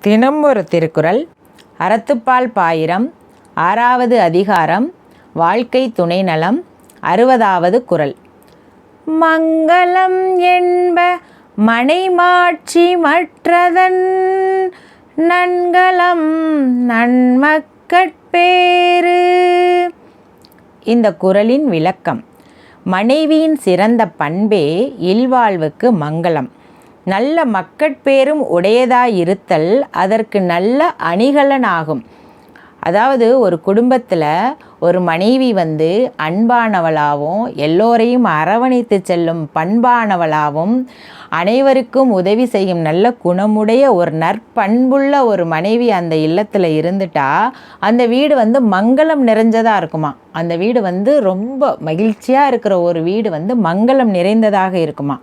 தினம் ஒரு திருக்குறள். அறத்துப்பால் பாயிரம். 6வது அதிகாரம். வாழ்க்கை துணை நலம். 60வது குறள். மங்களம் என்ப மனைமாட்சி மற்றதன் நன்கலம் நன்மக்கட்பேறு. இந்த குறளின் விளக்கம். மனைவியின் சிறந்த பண்பே இல்வாழ்வுக்கு மங்களம். நல்ல மக்கட்பேரும் உடையதாயிருத்தல் அதற்கு நல்ல அணிகலனாகும். அதாவது ஒரு குடும்பத்தில் ஒரு மனைவி அன்பானவளாகவும் எல்லோரையும் அரவணைத்து செல்லும் பண்பானவளாகவும் அனைவருக்கும் உதவி செய்யும் நல்ல குணமுடைய ஒரு நற்பண்புள்ள ஒரு மனைவி அந்த இல்லத்தில் இருந்துட்டா அந்த வீடு மங்களம் நிறைஞ்சதாக இருக்குமா. அந்த வீடு ரொம்ப மகிழ்ச்சியாக இருக்கிற ஒரு வீடு மங்களம் நிறைந்ததாக இருக்குமா.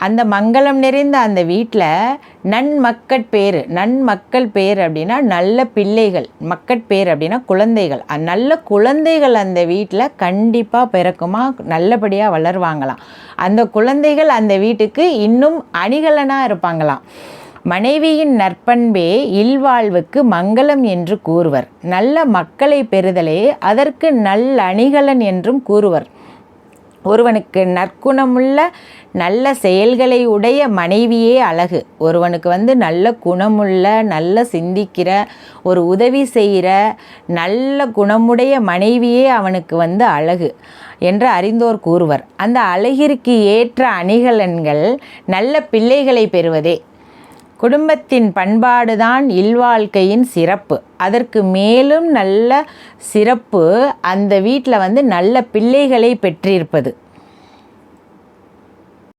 அந்த மங்களம் நிறைந்த அந்த வீட்டில் நன்மக்கள் பேர் அப்படின்னா நல்ல பிள்ளைகள், மக்கட்பேர் அப்படின்னா குழந்தைகள். நல்ல குழந்தைகள் அந்த வீட்டில் கண்டிப்பாக பிறக்குமா, நல்லபடியாக வளருவாங்களாம். அந்த குழந்தைகள் அந்த வீட்டுக்கு இன்னும் அணிகலனாக இருப்பாங்களாம். மனைவியின் நற்பண்பே இல்வாழ்வுக்கு மங்களம் என்று கூறுவர். நல்ல மக்களை பெறுதலே அதற்கு நல்லணிகலன் என்றும் கூறுவர். ஒருவனுக்கு நற்குணமுள்ள நல்ல செயல்களை உடைய மனைவியே அழகு. ஒருவனுக்கு நல்ல குணமுள்ள, நல்ல சிந்திக்கிற, ஒரு உதவி செய்கிற நல்ல குணமுடைய மனைவியே அவனுக்கு அழகு என்று அறிந்தோர் கூறுவர். அந்த அழகிற்கு ஏற்ற அணிகலன்கள் நல்ல பிள்ளைகளை பெறுவதே. குடும்பத்தின் பண்பாடுதான் இல்வாழ்க்கையின் சிறப்பு. அதற்கு மேலும் நல்ல சிறப்பு அந்த வீட்டில் நல்ல பிள்ளைகளை பெற்றிருப்பது.